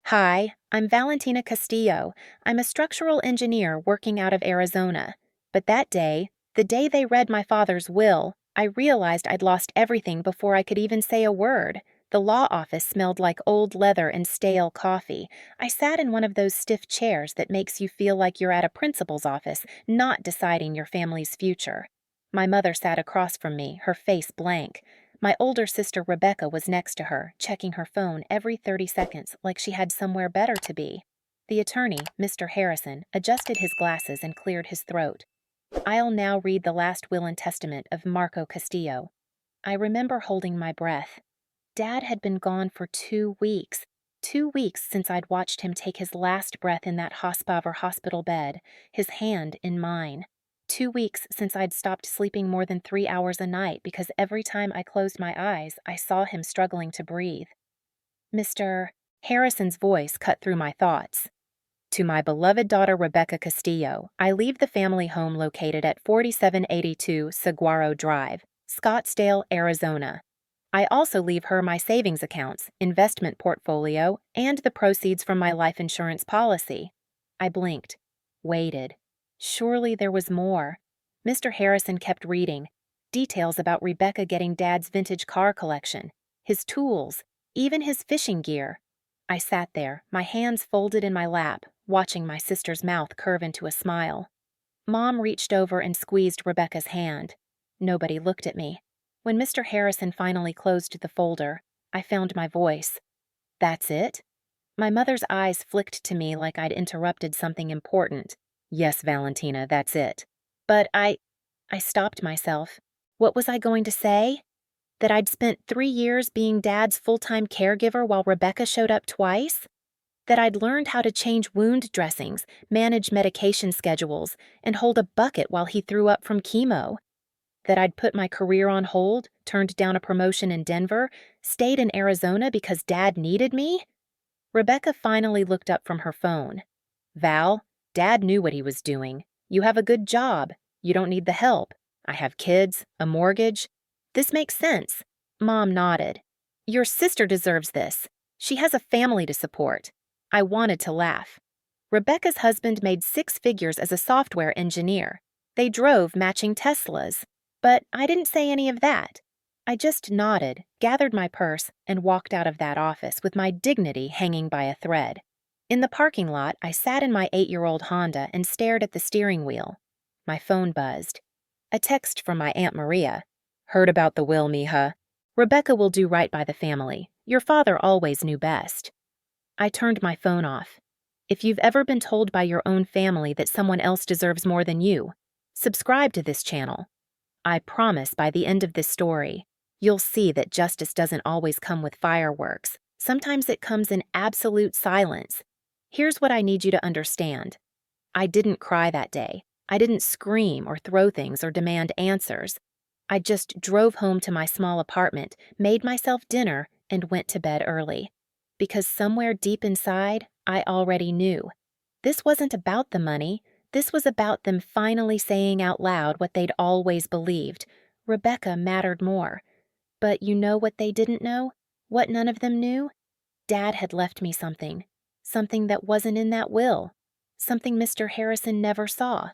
Hi, I'm Valentina Castillo. I'm a structural engineer working out of Arizona. But that day, the day they read my father's will, I realized I'd lost everything before I could even say a word. The law office smelled like old leather and stale coffee. I sat in one of those stiff chairs that makes you feel like you're at a principal's office, not deciding your family's future. My mother sat across from me, her face blank. My older sister Rebecca was next to her, checking her phone every 30 seconds like she had somewhere better to be. The attorney, Mr. Harrison, adjusted his glasses and cleared his throat. I'll now read the last will and testament of Marco Castillo. I remember holding my breath. Dad had been gone for 2 weeks. 2 weeks since I'd watched him take his last breath in that hospital bed, his hand in mine. 2 weeks since I'd stopped sleeping more than 3 hours a night because every time I closed my eyes, I saw him struggling to breathe. Mr. Harrison's voice cut through my thoughts. To my beloved daughter Rebecca Castillo, I leave the family home located at 4782 Saguaro Drive, Scottsdale, Arizona. I also leave her my savings accounts, investment portfolio, and the proceeds from my life insurance policy. I blinked, waited. Surely there was more. Mr. Harrison kept reading. Details about Rebecca getting Dad's vintage car collection, his tools, even his fishing gear. I sat there, my hands folded in my lap, watching my sister's mouth curve into a smile. Mom reached over and squeezed Rebecca's hand. Nobody looked at me. When Mr. Harrison finally closed the folder, I found my voice. That's it? My mother's eyes flicked to me like I'd interrupted something important. Yes, Valentina, that's it. But I stopped myself. What was I going to say? That I'd spent 3 years being Dad's full-time caregiver while Rebecca showed up twice? That I'd learned how to change wound dressings, manage medication schedules, and hold a bucket while he threw up from chemo? That I'd put my career on hold, turned down a promotion in Denver, stayed in Arizona because Dad needed me? Rebecca finally looked up from her phone. Val, Dad knew what he was doing. You have a good job. You don't need the help. I have kids, a mortgage. This makes sense. Mom nodded. Your sister deserves this. She has a family to support. I wanted to laugh. Rebecca's husband made 6 figures as a software engineer. They drove matching Teslas. But I didn't say any of that. I just nodded, gathered my purse, and walked out of that office with my dignity hanging by a thread. In the parking lot, I sat in my 8-year-old Honda and stared at the steering wheel. My phone buzzed. A text from my Aunt Maria. Heard about the will, mija. Rebecca will do right by the family. Your father always knew best. I turned my phone off. If you've ever been told by your own family that someone else deserves more than you, subscribe to this channel. I promise by the end of this story, you'll see that justice doesn't always come with fireworks. Sometimes it comes in absolute silence. Here's what I need you to understand. I didn't cry that day. I didn't scream or throw things or demand answers. I just drove home to my small apartment, made myself dinner, and went to bed early. Because somewhere deep inside, I already knew. This wasn't about the money. This was about them finally saying out loud what they'd always believed. Rebecca mattered more. But you know what they didn't know? What none of them knew? Dad had left me something. Something that wasn't in that will. Something Mr. Harrison never saw.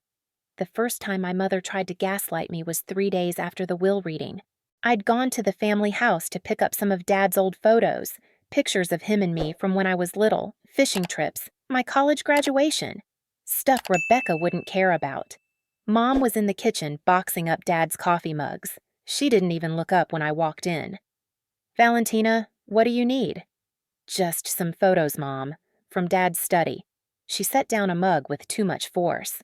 The first time my mother tried to gaslight me was 3 days after the will reading. I'd gone to the family house to pick up some of Dad's old photos, pictures of him and me from when I was little, fishing trips, my college graduation. Stuff Rebecca wouldn't care about. Mom was in the kitchen boxing up Dad's coffee mugs. She didn't even look up when I walked in. Valentina, what do you need? Just some photos, Mom, from Dad's study. She set down a mug with too much force.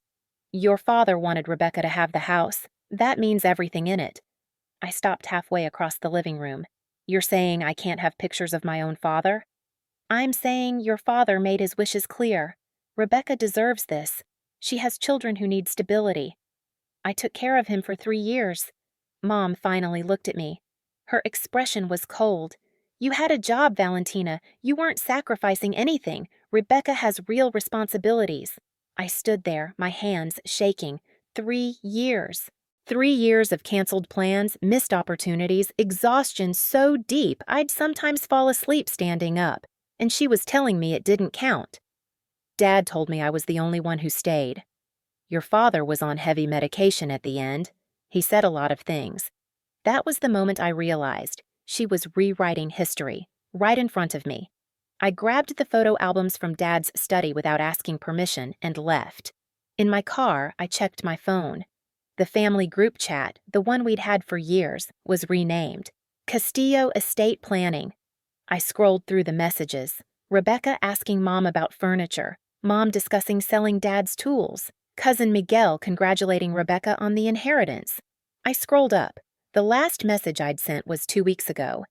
Your father wanted Rebecca to have the house. That means everything in it. I stopped halfway across the living room. You're saying I can't have pictures of my own father? I'm saying your father made his wishes clear. Rebecca deserves this. She has children who need stability. I took care of him for 3 years. Mom finally looked at me. Her expression was cold. You had a job, Valentina. You weren't sacrificing anything. Rebecca has real responsibilities. I stood there, my hands shaking. 3 years. 3 years of canceled plans, missed opportunities, exhaustion so deep I'd sometimes fall asleep standing up. and she was telling me it didn't count. Dad told me I was the only one who stayed. Your father was on heavy medication at the end. He said a lot of things. That was the moment I realized she was rewriting history, right in front of me. I grabbed the photo albums from Dad's study without asking permission and left. In my car, I checked my phone. The family group chat, the one we'd had for years, was renamed Castillo Estate Planning. I scrolled through the messages. Rebecca asking Mom about furniture, Mom discussing selling Dad's tools, Cousin Miguel congratulating Rebecca on the inheritance. I scrolled up. The last message I'd sent was 2 weeks ago.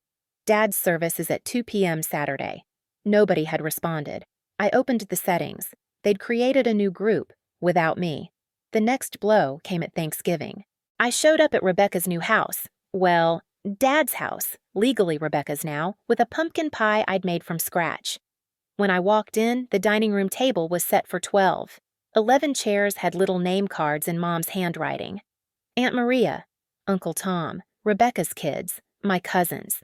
Dad's service is at 2 p.m. Saturday. Nobody had responded. I opened the settings. They'd created a new group, without me. The next blow came at Thanksgiving. I showed up at Rebecca's new house. Well, Dad's house, legally Rebecca's now, with a pumpkin pie I'd made from scratch. When I walked in, the dining room table was set for 12. 11 chairs had little name cards in Mom's handwriting. Aunt Maria, Uncle Tom, Rebecca's kids, my cousins.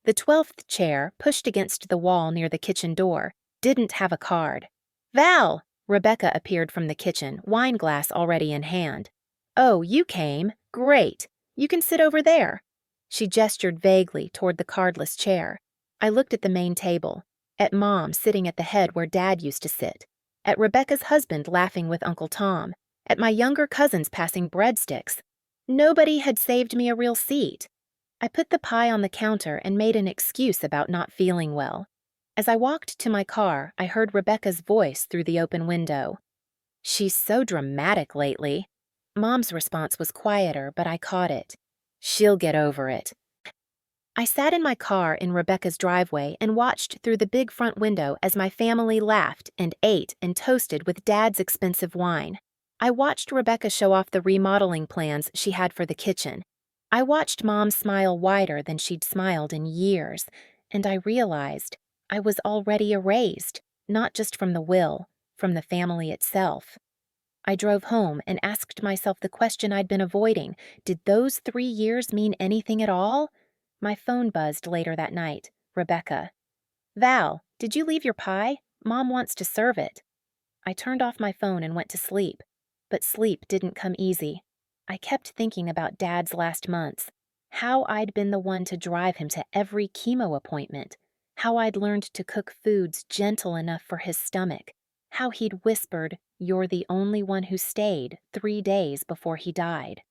The 12th chair, pushed against the wall near the kitchen door, didn't have a card. Val! Rebecca appeared from the kitchen, wine glass already in hand. Oh, you came. Great. You can sit over there. She gestured vaguely toward the cardless chair. I looked at the main table, at Mom sitting at the head where Dad used to sit, at Rebecca's husband laughing with Uncle Tom, at my younger cousins passing breadsticks. Nobody had saved me a real seat. I put the pie on the counter and made an excuse about not feeling well. As I walked to my car, I heard Rebecca's voice through the open window. She's so dramatic lately. Mom's response was quieter, but I caught it. She'll get over it. I sat in my car in Rebecca's driveway and watched through the big front window as my family laughed and ate and toasted with Dad's expensive wine. I watched Rebecca show off the remodeling plans she had for the kitchen. I watched Mom smile wider than she'd smiled in years, and I realized I was already erased, not just from the will, from the family itself. I drove home and asked myself the question I'd been avoiding. Did those 3 years mean anything at all? My phone buzzed later that night. Rebecca. Val, did you leave your pie? Mom wants to serve it. I turned off my phone and went to sleep. But sleep didn't come easy. I kept thinking about Dad's last months, how I'd been the one to drive him to every chemo appointment, how I'd learned to cook foods gentle enough for his stomach, how he'd whispered, "You're the only one who stayed," 3 days before he died.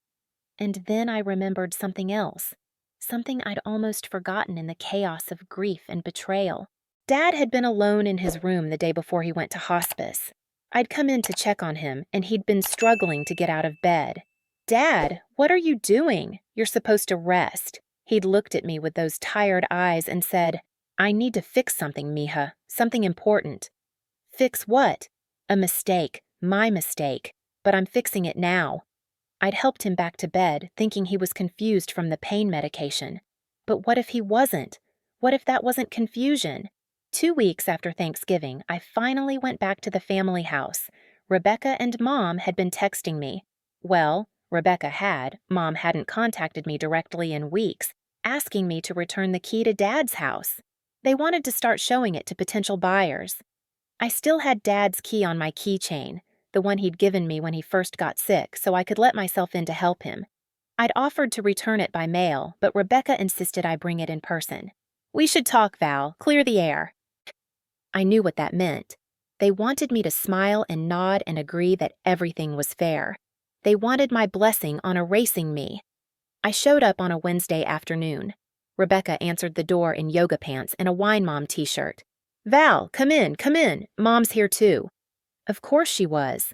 And then I remembered something else, something I'd almost forgotten in the chaos of grief and betrayal. Dad had been alone in his room the day before he went to hospice. I'd come in to check on him, and he'd been struggling to get out of bed. Dad, what are you doing? You're supposed to rest. He'd looked at me with those tired eyes and said, I need to fix something, Mija, something important. Fix what? A mistake, my mistake, but I'm fixing it now. I'd helped him back to bed, thinking he was confused from the pain medication. But what if he wasn't? What if that wasn't confusion? 2 weeks after Thanksgiving, I finally went back to the family house. Rebecca and Mom had been texting me. Well, Rebecca had. Mom hadn't contacted me directly in weeks, asking me to return the key to Dad's house. They wanted to start showing it to potential buyers. I still had Dad's key on my keychain, the one he'd given me when he first got sick, so I could let myself in to help him. I'd offered to return it by mail, but Rebecca insisted I bring it in person. We should talk, Val. Clear the air. I knew what that meant. They wanted me to smile and nod and agree that everything was fair. They wanted my blessing on erasing me. I showed up on a Wednesday afternoon. Rebecca answered the door in yoga pants and a Wine Mom t-shirt. Val, come in, come in. Mom's here too. Of course she was.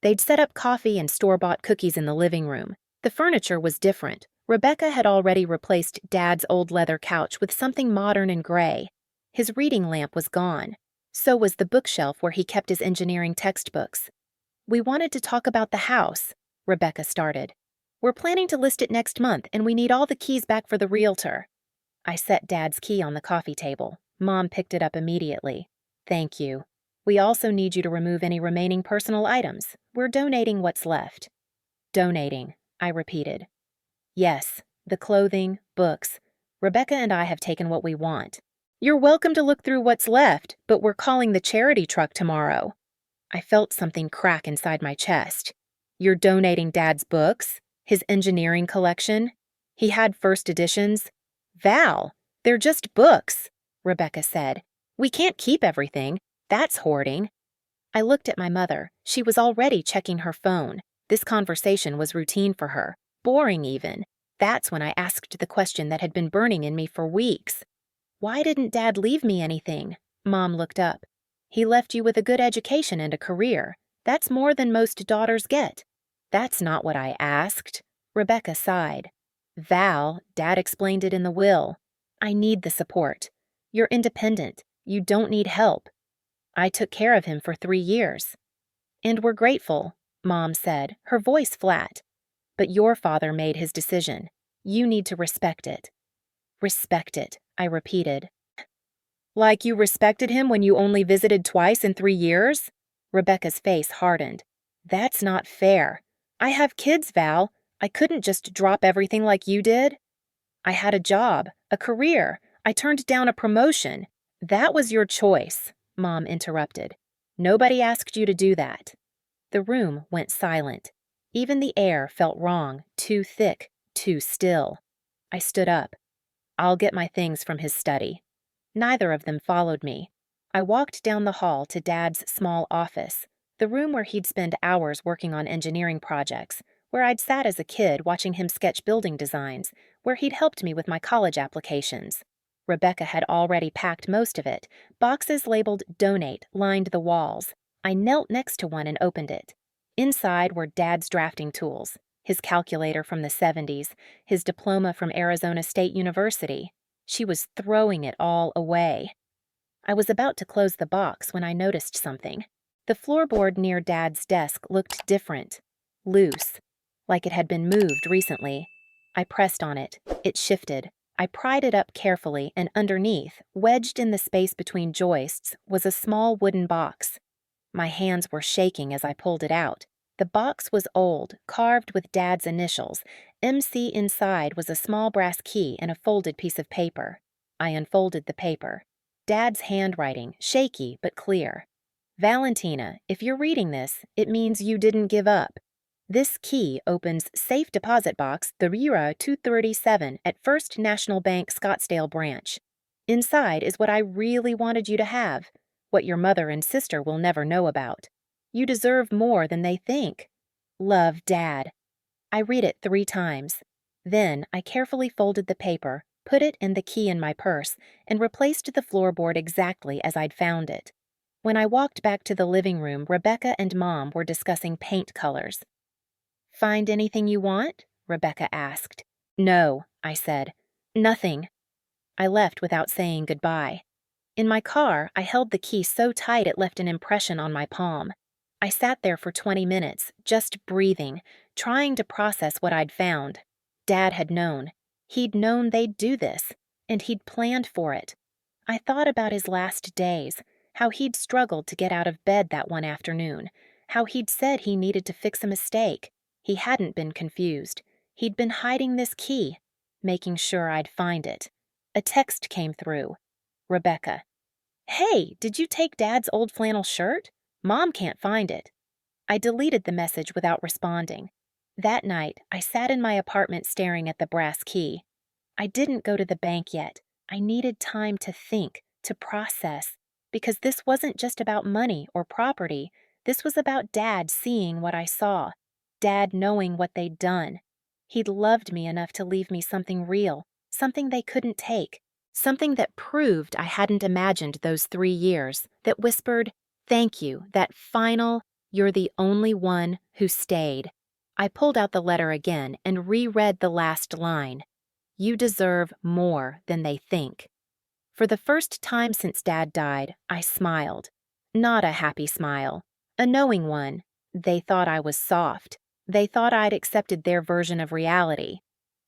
They'd set up coffee and store-bought cookies in the living room. The furniture was different. Rebecca had already replaced Dad's old leather couch with something modern and gray. His reading lamp was gone. So was the bookshelf where he kept his engineering textbooks. We wanted to talk about the house, Rebecca started. We're planning to list it next month, and we need all the keys back for the realtor. I set Dad's key on the coffee table. Mom picked it up immediately. Thank you. We also need you to remove any remaining personal items. We're donating what's left. Donating, I repeated. Yes, the clothing, books. Rebecca and I have taken what we want. You're welcome to look through what's left, but we're calling the charity truck tomorrow. I felt something crack inside my chest. You're donating Dad's books? His engineering collection? He had first editions? Val, they're just books, Rebecca said. We can't keep everything. That's hoarding. I looked at my mother. She was already checking her phone. This conversation was routine for her, boring even. That's when I asked the question that had been burning in me for weeks. Why didn't Dad leave me anything? Mom looked up. He left you with a good education and a career. That's more than most daughters get. That's not what I asked. Rebecca sighed. Val, Dad explained it in the will. I need the support. You're independent. You don't need help. I took care of him for 3 years. And we're grateful, Mom said, her voice flat. But your father made his decision. You need to respect it. Respect it, I repeated. Like you respected him when you only visited twice in 3 years? Rebecca's face hardened. That's not fair. I have kids, Val. I couldn't just drop everything like you did. I had a job, a career. I turned down a promotion. That was your choice, Mom interrupted. Nobody asked you to do that. The room went silent. Even the air felt wrong, too thick, too still. I stood up. I'll get my things from his study. Neither of them followed me. I walked down the hall to Dad's small office, the room where he'd spend hours working on engineering projects, where I'd sat as a kid watching him sketch building designs, where he'd helped me with my college applications. Rebecca had already packed most of it. Boxes labeled Donate lined the walls. I knelt next to one and opened it. Inside were Dad's drafting tools, his calculator from the 70s, his diploma from Arizona State University. She was throwing it all away. I was about to close the box when I noticed something. The floorboard near Dad's desk looked different, loose, like it had been moved recently. I pressed on it. It shifted. I pried it up carefully, and underneath, wedged in the space between joists, was a small wooden box. My hands were shaking as I pulled it out. The box was old, carved with Dad's initials. MC inside was a small brass key and a folded piece of paper. I unfolded the paper. Dad's handwriting, shaky but clear. Valentina, if you're reading this, it means you didn't give up. This key opens Safe Deposit Box 3237 at First National Bank Scottsdale Branch. Inside is what I really wanted you to have, what your mother and sister will never know about. You deserve more than they think. Love, Dad. I read it 3 times. Then I carefully folded the paper, put it and the key in my purse, and replaced the floorboard exactly as I'd found it. When I walked back to the living room, Rebecca and Mom were discussing paint colors. Find anything you want? Rebecca asked. No, I said. Nothing. I left without saying goodbye. In my car, I held the key so tight it left an impression on my palm. I sat there for 20 minutes, just breathing, trying to process what I'd found. Dad had known. He'd known they'd do this, and he'd planned for it. I thought about his last days, how he'd struggled to get out of bed that one afternoon, how he'd said he needed to fix a mistake. He hadn't been confused. He'd been hiding this key, making sure I'd find it. A text came through. Rebecca. Hey, did you take Dad's old flannel shirt? Mom can't find it. I deleted the message without responding. That night, I sat in my apartment staring at the brass key. I didn't go to the bank yet. I needed time to think, to process, because this wasn't just about money or property. This was about Dad seeing what I saw, Dad knowing what they'd done. He'd loved me enough to leave me something real, something they couldn't take, something that proved I hadn't imagined those 3 years, that whispered, thank you, that final, you're the only one who stayed. I pulled out the letter again and reread the last line. You deserve more than they think. For the first time since Dad died, I smiled. Not a happy smile, a knowing one. They thought I was soft. They thought I'd accepted their version of reality.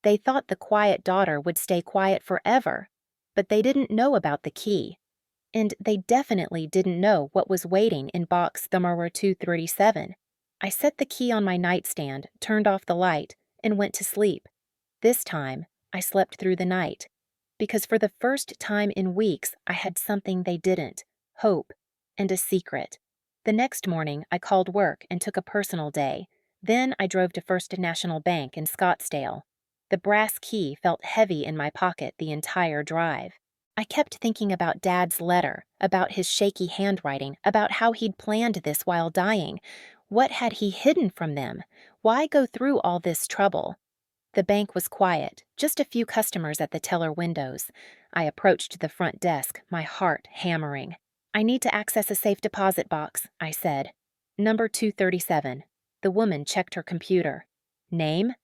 They thought the quiet daughter would stay quiet forever. But they didn't know about the key. And they definitely didn't know what was waiting in box number 237. I set the key on my nightstand, turned off the light, and went to sleep. This time, I slept through the night. because for the first time in weeks, I had something they didn't: hope and a secret. The next morning, I called work and took a personal day. Then I drove to First National Bank in Scottsdale. The brass key felt heavy in my pocket the entire drive. I kept thinking about Dad's letter, about his shaky handwriting, about how he'd planned this while dying. What had he hidden from them? Why go through all this trouble? The bank was quiet, just a few customers at the teller windows. I approached the front desk, my heart hammering. "I need to access a safe deposit box," I said. "Number 237. The woman checked her computer. "Name?"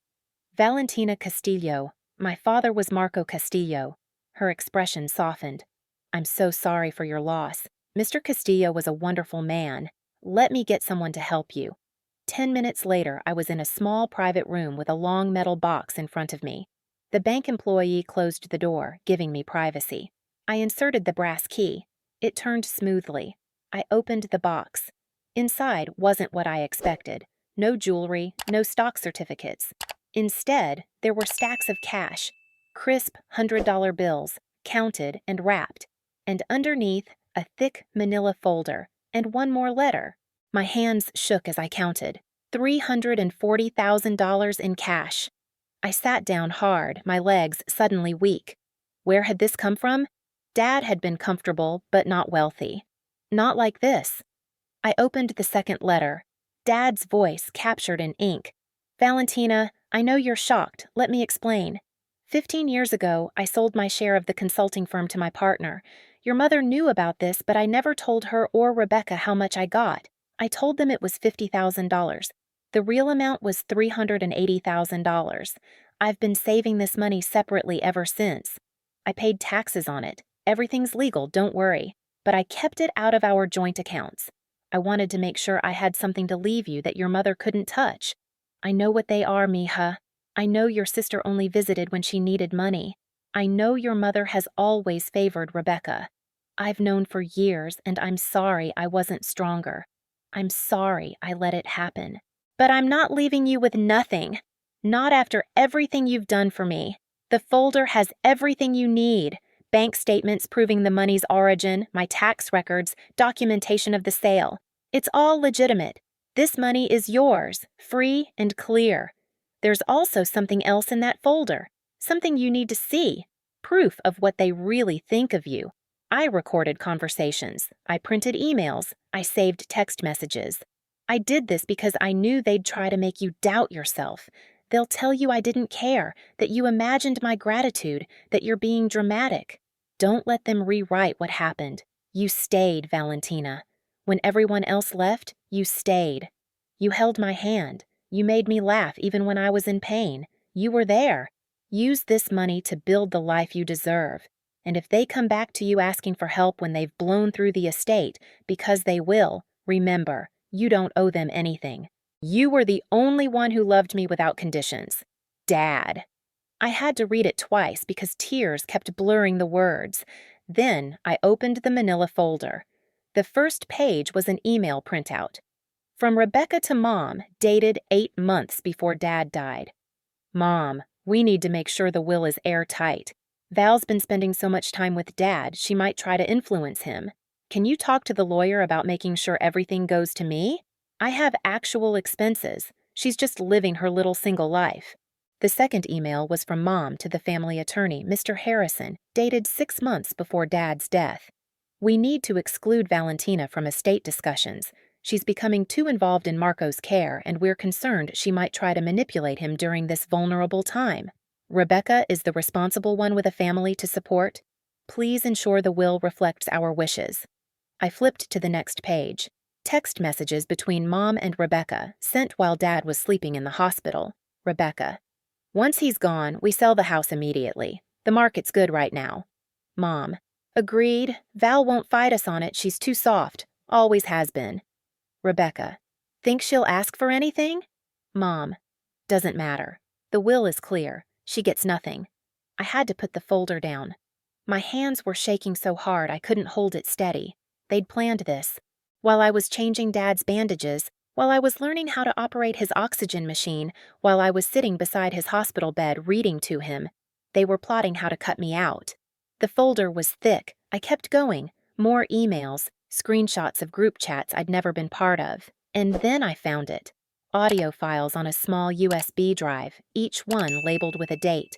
"Valentina Castillo. My father was Marco Castillo." Her expression softened. "I'm so sorry for your loss. Mr. Castillo was a wonderful man. Let me get someone to help you." 10 minutes later, I was in a small private room with a long metal box in front of me. The bank employee closed the door, giving me privacy. I inserted the brass key. It turned smoothly. I opened the box. Inside wasn't what I expected. No jewelry, no stock certificates. Instead, there were stacks of cash, crisp $100 bills, counted and wrapped, and underneath, a thick manila folder, and one more letter. My hands shook as I counted. $340,000 in cash. I sat down hard, my legs suddenly weak. Where had this come from? Dad had been comfortable, but not wealthy. Not like this. I opened the second letter. Dad's voice captured in ink. "Valentina, I know you're shocked. Let me explain. 15 years ago, I sold my share of the consulting firm to my partner. Your mother knew about this, but I never told her or Rebecca how much I got. I told them it was $50,000. The real amount was $380,000. I've been saving this money separately ever since. I paid taxes on it. Everything's legal, don't worry. But I kept it out of our joint accounts. I wanted to make sure I had something to leave you that your mother couldn't touch. I know what they are, mija. I know your sister only visited when she needed money. I know your mother has always favored Rebecca. I've known for years, and I'm sorry I wasn't stronger. I'm sorry I let it happen. But I'm not leaving you with nothing. Not after everything you've done for me. The folder has everything you need. Bank statements proving the money's origin, my tax records, documentation of the sale. It's all legitimate. This money is yours, free and clear. There's also something else in that folder. Something you need to see. Proof of what they really think of you. I recorded conversations. I printed emails. I saved text messages. I did this because I knew they'd try to make you doubt yourself. They'll tell you I didn't care, that you imagined my gratitude, that you're being dramatic. Don't let them rewrite what happened. You stayed, Valentina. When everyone else left, you stayed. You held my hand. You made me laugh even when I was in pain. You were there. Use this money to build the life you deserve. And if they come back to you asking for help when they've blown through the estate, because they will, remember, you don't owe them anything. You were the only one who loved me without conditions. Dad. I had to read it twice because tears kept blurring the words. Then I opened the manila folder. The first page was an email printout. From Rebecca to Mom, dated 8 months before Dad died. "Mom, we need to make sure the will is airtight. Val's been spending so much time with Dad, she might try to influence him. Can you talk to the lawyer about making sure everything goes to me? I have actual expenses. She's just living her little single life." The second email was from Mom to the family attorney, Mr. Harrison, dated 6 months before Dad's death. "We need to exclude Valentina from estate discussions. She's becoming too involved in Marco's care, and we're concerned she might try to manipulate him during this vulnerable time. Rebecca is the responsible one with a family to support. Please ensure the will reflects our wishes." I flipped to the next page. Text messages between Mom and Rebecca, sent while Dad was sleeping in the hospital. Rebecca. "Once he's gone, we sell the house immediately. The market's good right now." Mom. "Agreed. Val won't fight us on it. She's too soft. Always has been." Rebecca. "Think she'll ask for anything?" Mom. "Doesn't matter. The will is clear. She gets nothing." I had to put the folder down. My hands were shaking so hard I couldn't hold it steady. They'd planned this. While I was changing Dad's bandages, while I was learning how to operate his oxygen machine, while I was sitting beside his hospital bed reading to him, they were plotting how to cut me out. The folder was thick. I kept going. More emails, screenshots of group chats I'd never been part of. And then I found it. Audio files on a small USB drive, each one labeled with a date.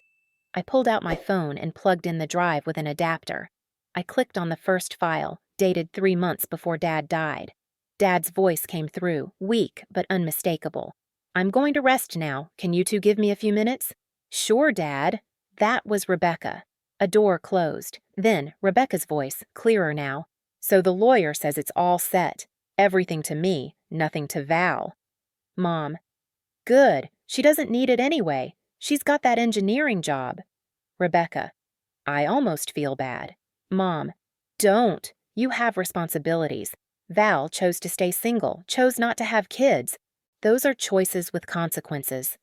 I pulled out my phone and plugged in the drive with an adapter. I clicked on the first file, dated 3 months before Dad died. Dad's voice came through, weak but unmistakable. "I'm going to rest now. Can you two give me a few minutes?" "Sure, Dad." That was Rebecca. A door closed. Then Rebecca's voice, clearer now. "So the lawyer says it's all set. Everything to me, nothing to Val." Mom: "Good. She doesn't need it anyway. She's got that engineering job." Rebecca: "I almost feel bad." Mom: "Don't. You have responsibilities. Val chose to stay single, chose not to have kids. Those are choices with consequences."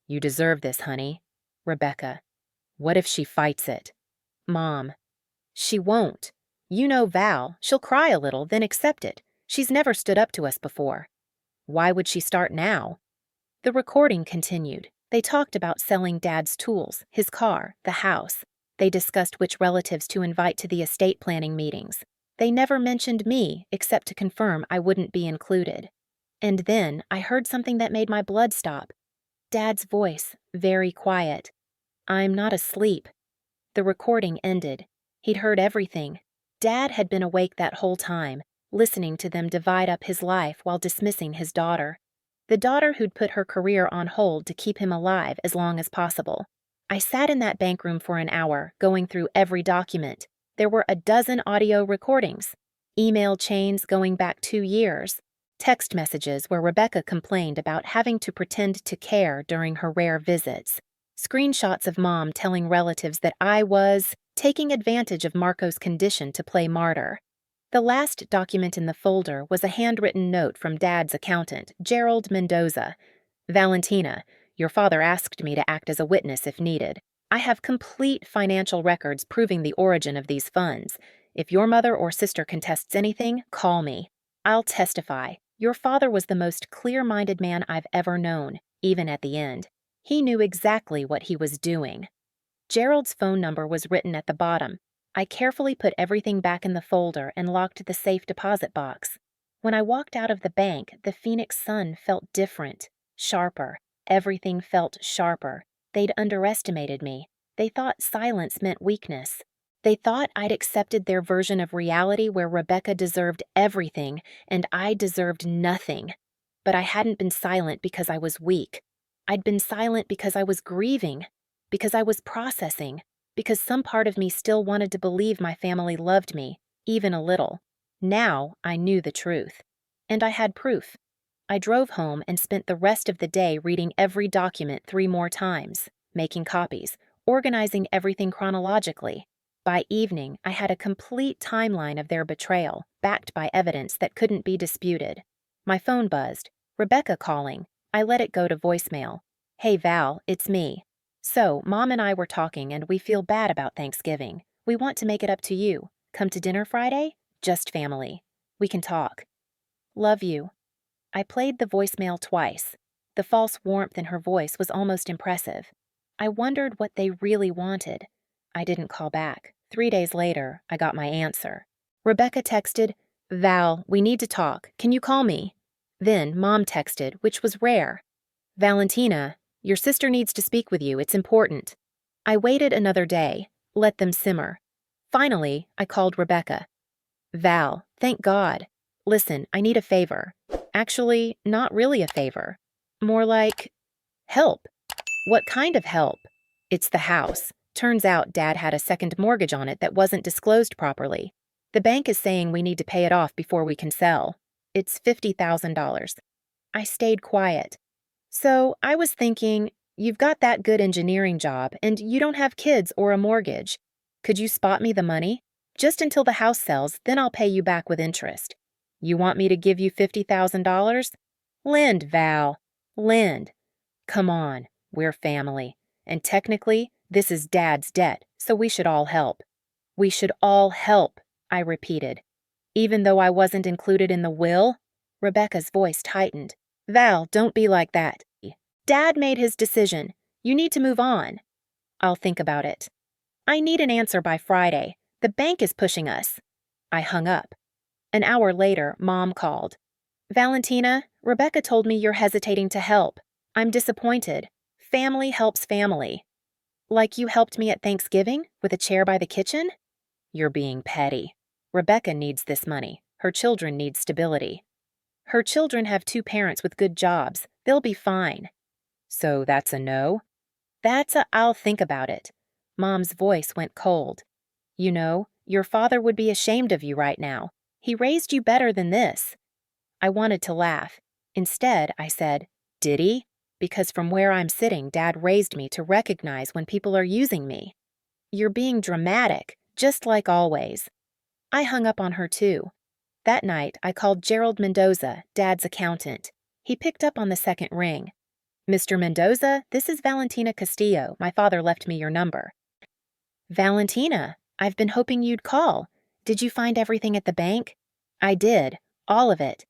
"You deserve this, honey." Rebecca: "What if she fights it?" Mom: "She won't. You know Val. She'll cry a little, then accept it. She's never stood up to us before." "Why would she start now?" The recording continued. They talked about selling Dad's tools, his car, the house. They discussed which relatives to invite to the estate planning meetings. They never mentioned me, except to confirm I wouldn't be included. And then I heard something that made my blood stop. Dad's voice, very quiet. "I'm not asleep." The recording ended. He'd heard everything. Dad had been awake that whole time, listening to them divide up his life while dismissing his daughter. The daughter who'd put her career on hold to keep him alive as long as possible. I sat in that bank room for an hour, going through every document. There were a dozen audio recordings. Email chains going back 2 years. Text messages where Rebecca complained about having to pretend to care during her rare visits. Screenshots of Mom telling relatives that I was taking advantage of Marco's condition to play martyr. The last document in the folder was a handwritten note from Dad's accountant, Gerald Mendoza. "Valentina, your father asked me to act as a witness if needed. I have complete financial records proving the origin of these funds. If your mother or sister contests anything, call me. I'll testify. Your father was the most clear-minded man I've ever known, even at the end. He knew exactly what he was doing." Gerald's phone number was written at the bottom. I carefully put everything back in the folder and locked the safe deposit box. When I walked out of the bank, the Phoenix sun felt different, sharper. Everything felt sharper. They'd underestimated me. They thought silence meant weakness. They thought I'd accepted their version of reality where Rebecca deserved everything and I deserved nothing. But I hadn't been silent because I was weak. I'd been silent because I was grieving, because I was processing, because some part of me still wanted to believe my family loved me, even a little. Now I knew the truth. And I had proof. I drove home and spent the rest of the day reading every document 3 more times, making copies, organizing everything chronologically. By evening, I had a complete timeline of their betrayal, backed by evidence that couldn't be disputed. My phone buzzed. Rebecca calling. I let it go to voicemail. "Hey Val, it's me. So, Mom and I were talking and we feel bad about Thanksgiving. We want to make it up to you. Come to dinner Friday? Just family. We can talk. Love you." I played the voicemail twice. The false warmth in her voice was almost impressive. I wondered what they really wanted. I didn't call back. 3 days later, I got my answer. Rebecca texted, "Val, we need to talk. Can you call me?" Then Mom texted, which was rare. "Valentina, your sister needs to speak with you. It's important." I waited another day, let them simmer. Finally, I called Rebecca. "Val, thank God. Listen, I need a favor. Actually, not really a favor. More like help." "What kind of help?" "It's the house. Turns out Dad had a second mortgage on it that wasn't disclosed properly. The bank is saying we need to pay it off before we can sell. It's $50,000. I stayed quiet. "So, I was thinking, you've got that good engineering job and you don't have kids or a mortgage. Could you spot me the money? Just until the house sells, then I'll pay you back with interest." "You want me to give you $50,000? Lend, Val. Lend. Come on, we're family. And technically, this is Dad's debt, so we should all help." "We should all help," I repeated. "Even though I wasn't included in the will?" Rebecca's voice tightened. "Val, don't be like that. Dad made his decision. You need to move on." "I'll think about it." I need an answer by Friday. The bank is pushing us. I hung up. An hour later, Mom called. Valentina, Rebecca told me you're hesitating to help. I'm disappointed. Family helps family. Like you helped me at Thanksgiving with a chair by the kitchen? You're being petty. Rebecca needs this money. Her children need stability. Her children have 2 parents with good jobs. They'll be fine. So that's a no? That's a I'll think about it. Mom's voice went cold. You know, your father would be ashamed of you right now. He raised you better than this. I wanted to laugh. Instead, I said, did he? Because from where I'm sitting, Dad raised me to recognize when people are using me. You're being dramatic, just like always. I hung up on her too. That night, I called Gerald Mendoza, Dad's accountant. He picked up on the second ring. Mr. Mendoza, this is Valentina Castillo. My father left me your number. Valentina, I've been hoping you'd call. Did you find everything at the bank? I did. All of it.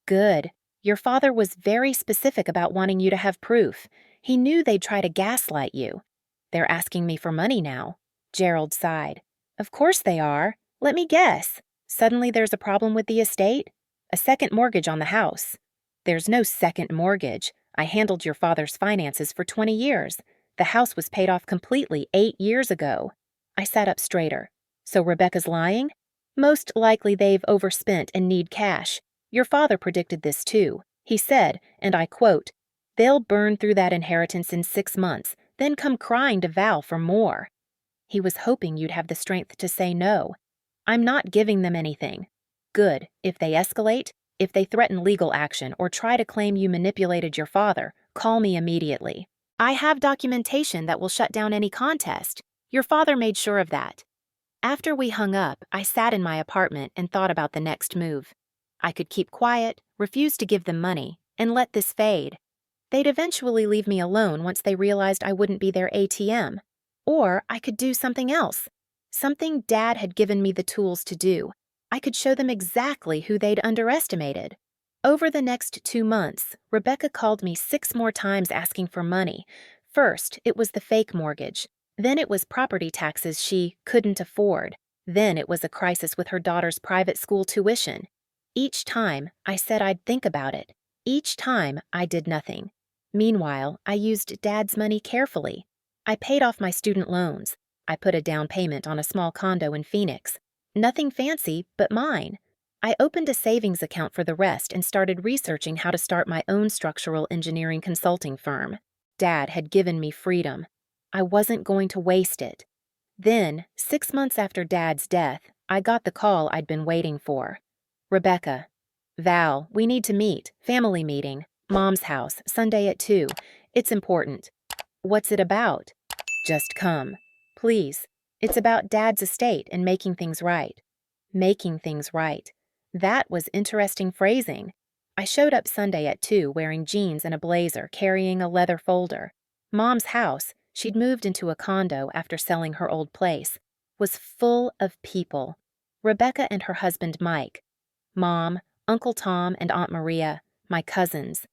Good. Your father was very specific about wanting you to have proof. He knew they'd try to gaslight you. They're asking me for money now. Gerald sighed. Of course they are. Let me guess. Suddenly there's a problem with the estate? A second mortgage on the house. There's no second mortgage. I handled your father's finances for 20 years. The house was paid off completely 8 years ago. I sat up straighter. So Rebecca's lying? Most likely they've overspent and need cash. Your father predicted this too. He said, and I quote, they'll burn through that inheritance in 6 months, then come crying to Val for more. He was hoping you'd have the strength to say no. I'm not giving them anything. Good. If they escalate, if they threaten legal action or try to claim you manipulated your father, call me immediately. I have documentation that will shut down any contest. Your father made sure of that. After we hung up, I sat in my apartment and thought about the next move. I could keep quiet, refuse to give them money, and let this fade. They'd eventually leave me alone once they realized I wouldn't be their ATM. Or I could do something else. Something Dad had given me the tools to do. I could show them exactly who they'd underestimated. Over the next 2 months, Rebecca called me 6 more times asking for money. First, it was the fake mortgage. Then it was property taxes she couldn't afford. Then it was a crisis with her daughter's private school tuition. Each time, I said I'd think about it. Each time, I did nothing. Meanwhile, I used Dad's money carefully. I paid off my student loans. I put a down payment on a small condo in Phoenix. Nothing fancy, but mine. I opened a savings account for the rest and started researching how to start my own structural engineering consulting firm. Dad had given me freedom. I wasn't going to waste it. Then, 6 months after Dad's death, I got the call I'd been waiting for. Rebecca. Val, we need to meet. Family meeting. Mom's house, Sunday at 2. It's important. What's it about? Just come. Please. It's about Dad's estate and making things right. Making things right. That was interesting phrasing. I showed up Sunday at 2 wearing jeans and a blazer, carrying a leather folder. Mom's house, she'd moved into a condo after selling her old place, was full of people. Rebecca and her husband Mike. Mom, Uncle Tom, and Aunt Maria, my cousins.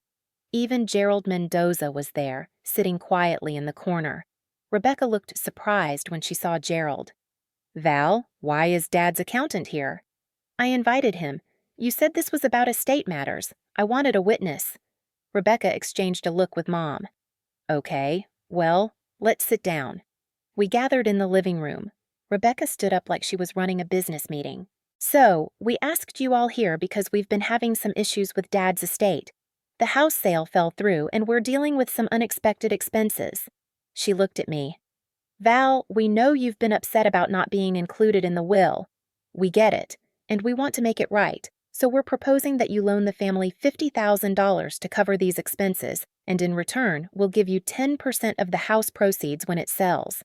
Even Gerald Mendoza was there, sitting quietly in the corner. Rebecca looked surprised when she saw Gerald. Val, why is Dad's accountant here? I invited him. You said this was about estate matters. I wanted a witness. Rebecca exchanged a look with Mom. Okay, well, let's sit down. We gathered in the living room. Rebecca stood up like she was running a business meeting. So, we asked you all here because we've been having some issues with Dad's estate. The house sale fell through and we're dealing with some unexpected expenses. She looked at me. Val, we know you've been upset about not being included in the will. We get it, and we want to make it right, so we're proposing that you loan the family $50,000 to cover these expenses, and in return, we'll give you 10% of the house proceeds when it sells.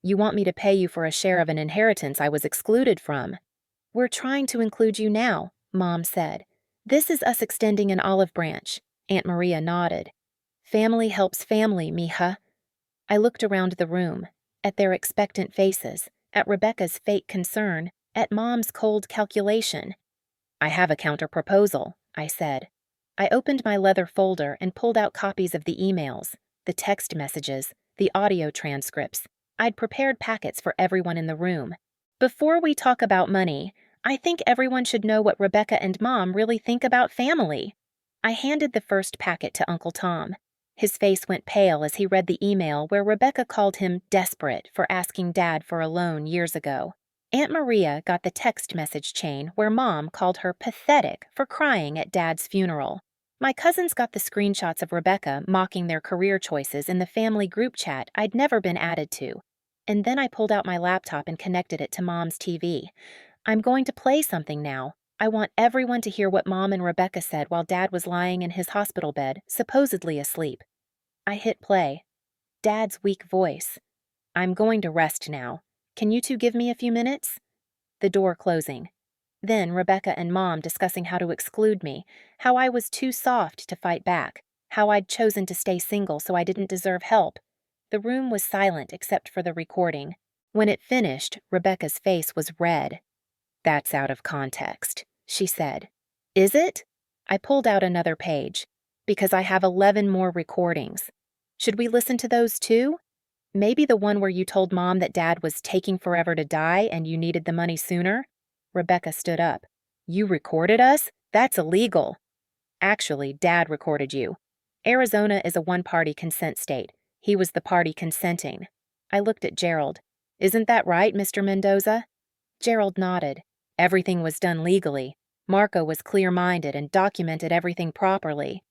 You want me to pay you for a share of an inheritance I was excluded from. We're trying to include you now, Mom said. This is us extending an olive branch. Aunt Maria nodded. Family helps family, mija. I looked around the room, at their expectant faces, at Rebecca's fake concern, at Mom's cold calculation. I have a counter-proposal, I said. I opened my leather folder and pulled out copies of the emails, the text messages, the audio transcripts, I'd prepared packets for everyone in the room. Before we talk about money, I think everyone should know what Rebecca and Mom really think about family. I handed the first packet to Uncle Tom. His face went pale as he read the email where Rebecca called him desperate for asking Dad for a loan years ago. Aunt Maria got the text message chain where Mom called her pathetic for crying at Dad's funeral. My cousins got the screenshots of Rebecca mocking their career choices in the family group chat I'd never been added to. And then I pulled out my laptop and connected it to Mom's TV. I'm going to play something now. I want everyone to hear what Mom and Rebecca said while Dad was lying in his hospital bed, supposedly asleep. I hit play. Dad's weak voice. I'm going to rest now. Can you two give me a few minutes? The door closing. Then Rebecca and Mom discussing how to exclude me, how I was too soft to fight back, how I'd chosen to stay single so I didn't deserve help. The room was silent except for the recording. When it finished, Rebecca's face was red. That's out of context, she said. Is it? I pulled out another page. Because I have 11 more recordings. Should we listen to those too? Maybe the one where you told Mom that Dad was taking forever to die and you needed the money sooner? Rebecca stood up. You recorded us? That's illegal. Actually, Dad recorded you. Arizona is a one-party consent state. He was the party consenting. I looked at Gerald. Isn't that right, Mr. Mendoza? Gerald nodded. Everything was done legally. Marco was clear-minded and documented everything properly.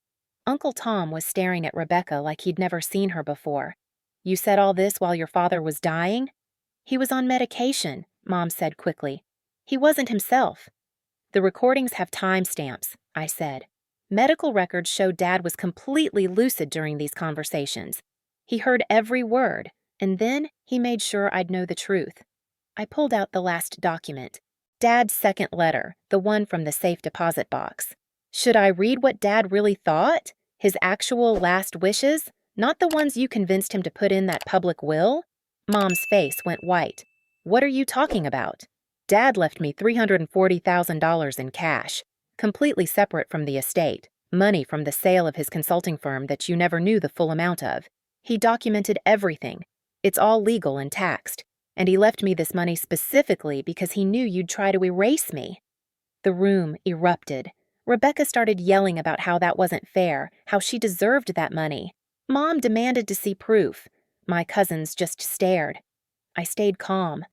Uncle Tom was staring at Rebecca like he'd never seen her before. You said all this while your father was dying? He was on medication, Mom said quickly. He wasn't himself. The recordings have timestamps, I said. Medical records showed Dad was completely lucid during these conversations. He heard every word, and then he made sure I'd know the truth. I pulled out the last document. Dad's second letter, the one from the safe deposit box. Should I read what Dad really thought? His actual last wishes? Not the ones you convinced him to put in that public will? Mom's face went white. What are you talking about? Dad left me $340,000 in cash, completely separate from the estate, money from the sale of his consulting firm that you never knew the full amount of. He documented everything. It's all legal and taxed. And he left me this money specifically because he knew you'd try to erase me. The room erupted. Rebecca started yelling about how that wasn't fair, how she deserved that money. Mom demanded to see proof. My cousins just stared. I stayed calm.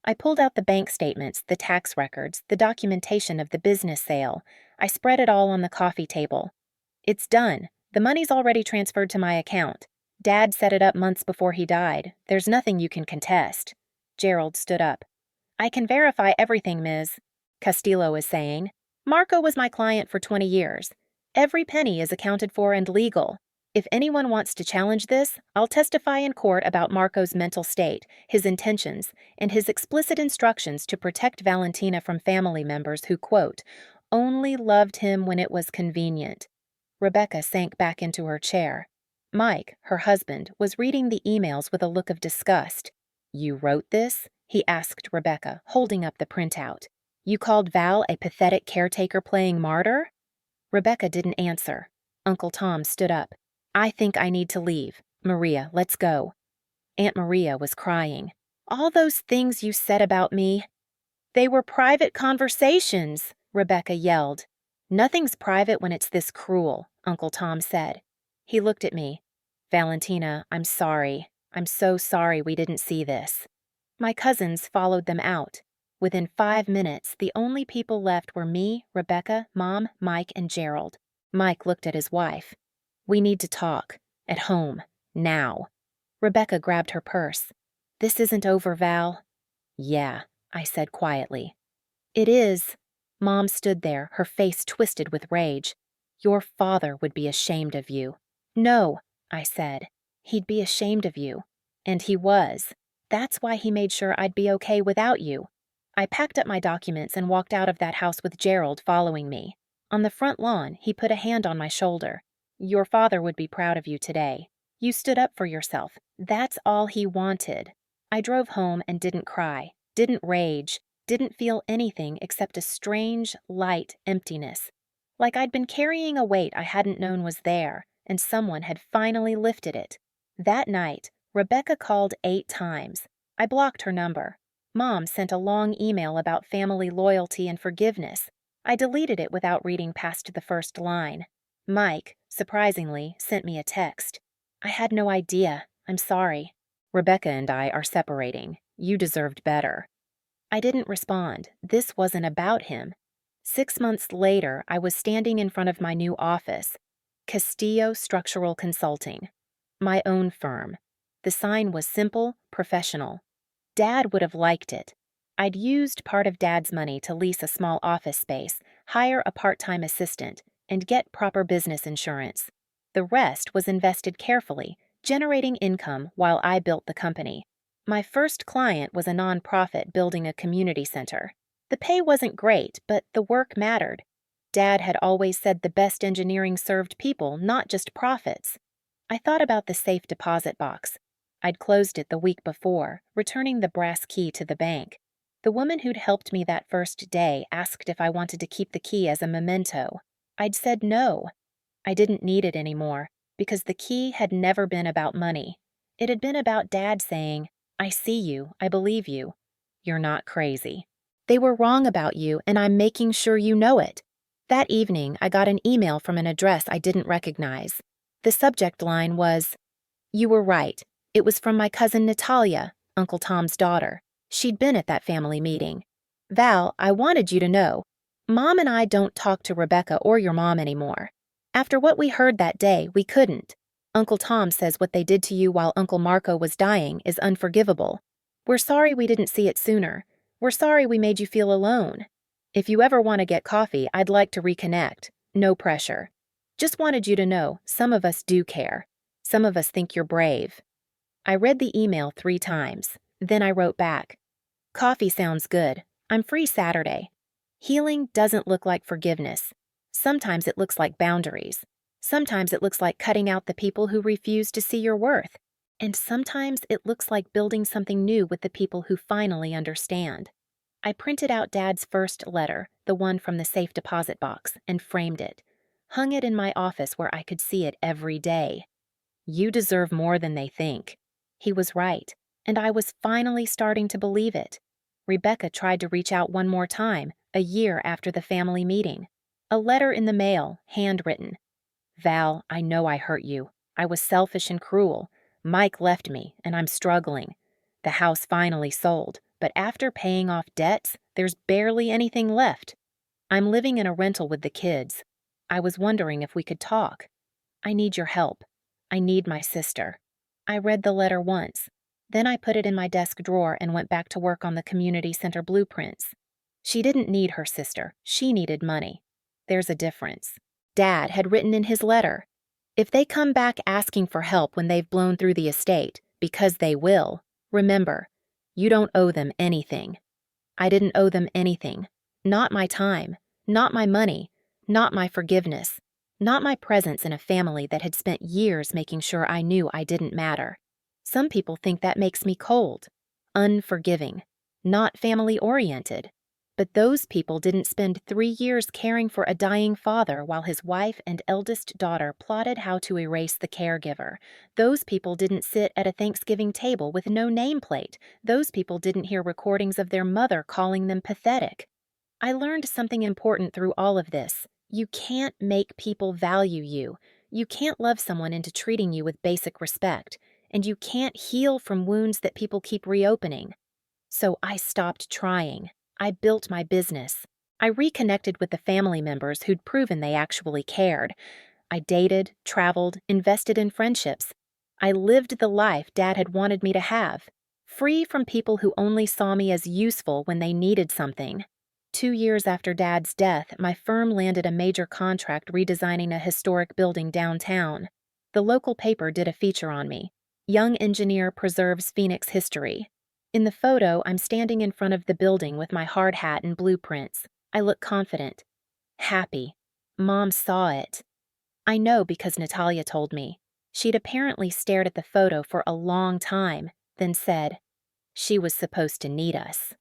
I pulled out the bank statements, the tax records, the documentation of the business sale. I spread it all on the coffee table. It's done. The money's already transferred to my account. Dad set it up months before he died. There's nothing you can contest. Gerald stood up. I can verify everything, Ms. Castillo is saying. Marco was my client for 20 years. Every penny is accounted for and legal. If anyone wants to challenge this, I'll testify in court about Marco's mental state, his intentions, and his explicit instructions to protect Valentina from family members who, quote, only loved him when it was convenient. Rebecca sank back into her chair. Mike, her husband, was reading the emails with a look of disgust. You wrote this? He asked Rebecca, holding up the printout. You called Val a pathetic caretaker playing martyr? Rebecca didn't answer. Uncle Tom stood up. I think I need to leave. Maria, let's go. Aunt Maria was crying. All those things you said about me. They were private conversations, Rebecca yelled. Nothing's private when it's this cruel, Uncle Tom said. He looked at me. Valentina, I'm sorry. I'm so sorry we didn't see this. My cousins followed them out. Within 5 minutes, the only people left were me, Rebecca, Mom, Mike, and Gerald. Mike looked at his wife. We need to talk. At home. Now. Rebecca grabbed her purse. This isn't over, Val. Yeah, I said quietly. It is. Mom stood there, her face twisted with rage. Your father would be ashamed of you. No, I said. He'd be ashamed of you. And he was. That's why he made sure I'd be okay without you. I packed up my documents and walked out of that house with Gerald following me. On the front lawn, he put a hand on my shoulder. Your father would be proud of you today. You stood up for yourself. That's all he wanted. I drove home and didn't cry, didn't rage, didn't feel anything except a strange, light emptiness. Like I'd been carrying a weight I hadn't known was there, and someone had finally lifted it. That night, Rebecca called 8 times. I blocked her number. Mom sent a long email about family loyalty and forgiveness. I deleted it without reading past the first line. Mike, surprisingly, sent me a text. I had no idea. I'm sorry. Rebecca and I are separating. You deserved better. I didn't respond. This wasn't about him. 6 months later, I was standing in front of my new office, Castillo Structural Consulting, my own firm. The sign was simple, professional. Dad would have liked it. I'd used part of Dad's money to lease a small office space, hire a part-time assistant, and get proper business insurance. The rest was invested carefully, generating income while I built the company. My first client was a nonprofit building a community center. The pay wasn't great, but the work mattered. Dad had always said the best engineering served people, not just profits. I thought about the safe deposit box. I'd closed it the week before, returning the brass key to the bank. The woman who'd helped me that first day asked if I wanted to keep the key as a memento. I'd said no. I didn't need it anymore, because the key had never been about money. It had been about Dad saying, "I see you, I believe you. You're not crazy. They were wrong about you, and I'm making sure you know it." That evening, I got an email from an address I didn't recognize. The subject line was, "You were right. It was from my cousin Natalia, Uncle Tom's daughter. She'd been at that family meeting. Val, I wanted you to know. Mom and I don't talk to Rebecca or your mom anymore. After what we heard that day, we couldn't. Uncle Tom says what they did to you while Uncle Marco was dying is unforgivable. We're sorry we didn't see it sooner. We're sorry we made you feel alone. If you ever want to get coffee, I'd like to reconnect. No pressure. Just wanted you to know, some of us do care. Some of us think you're brave." I read the email 3 times. Then I wrote back, "Coffee sounds good. I'm free Saturday." Healing doesn't look like forgiveness. Sometimes it looks like boundaries. Sometimes it looks like cutting out the people who refuse to see your worth. And sometimes it looks like building something new with the people who finally understand. I printed out Dad's first letter, the one from the safe deposit box, and framed it. Hung it in my office where I could see it every day. You deserve more than they think. He was right, and I was finally starting to believe it. Rebecca tried to reach out one more time, a year after the family meeting. A letter in the mail, handwritten. "Val, I know I hurt you. I was selfish and cruel. Mike left me, and I'm struggling. The house finally sold, but after paying off debts, there's barely anything left. I'm living in a rental with the kids. I was wondering if we could talk. I need your help. I need my sister." I read the letter once. Then I put it in my desk drawer and went back to work on the community center blueprints. She didn't need her sister. She needed money. There's a difference. Dad had written in his letter, "If they come back asking for help when they've blown through the estate, because they will, remember, you don't owe them anything." I didn't owe them anything. Not my time. Not my money. Not my forgiveness. Not my presence in a family that had spent years making sure I knew I didn't matter. Some people think that makes me cold, unforgiving, not family-oriented. But those people didn't spend 3 years caring for a dying father while his wife and eldest daughter plotted how to erase the caregiver. Those people didn't sit at a Thanksgiving table with no nameplate. Those people didn't hear recordings of their mother calling them pathetic. I learned something important through all of this. You can't make people value you. You can't love someone into treating you with basic respect. And you can't heal from wounds that people keep reopening. So I stopped trying. I built my business. I reconnected with the family members who'd proven they actually cared. I dated, traveled, invested in friendships. I lived the life Dad had wanted me to have, free from people who only saw me as useful when they needed something. 2 years after Dad's death, my firm landed a major contract redesigning a historic building downtown. The local paper did a feature on me. Young engineer preserves Phoenix history. In the photo, I'm standing in front of the building with my hard hat and blueprints. I look confident. Happy. Mom saw it. I know because Natalia told me. She'd apparently stared at the photo for a long time, then said, "She was supposed to need us."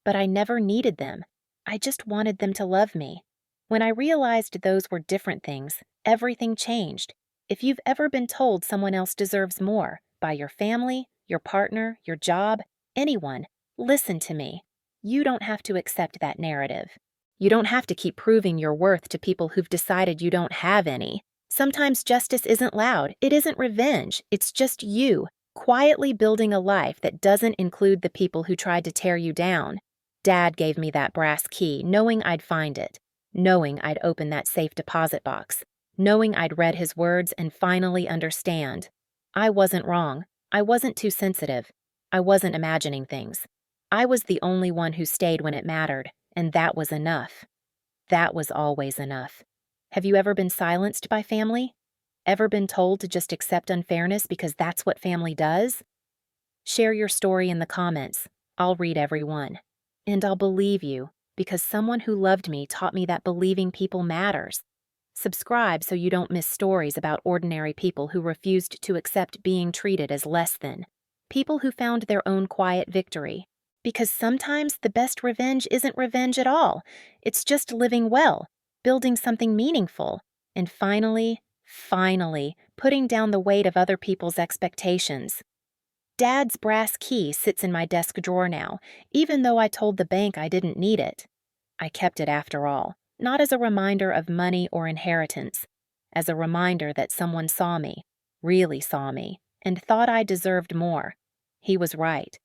But I never needed them. I just wanted them to love me. When I realized those were different things, everything changed. If you've ever been told someone else deserves more, by your family, your partner, your job, anyone. Listen to me. You don't have to accept that narrative. You don't have to keep proving your worth to people who've decided you don't have any. Sometimes justice isn't loud. It isn't revenge. It's just you, quietly building a life that doesn't include the people who tried to tear you down. Dad gave me that brass key, knowing I'd find it, knowing I'd open that safe deposit box, knowing I'd read his words and finally understand. I wasn't wrong. I wasn't too sensitive. I wasn't imagining things. I was the only one who stayed when it mattered, and that was enough. That was always enough. Have you ever been silenced by family? Ever been told to just accept unfairness because that's what family does? Share your story in the comments. I'll read every one. And I'll believe you, because someone who loved me taught me that believing people matters. Subscribe so you don't miss stories about ordinary people who refused to accept being treated as less than. People who found their own quiet victory. Because sometimes the best revenge isn't revenge at all. It's just living well, building something meaningful, and finally, putting down the weight of other people's expectations. Dad's brass key sits in my desk drawer now, even though I told the bank I didn't need it. I kept it after all, not as a reminder of money or inheritance, as a reminder that someone saw me, really saw me, and thought I deserved more. He was right.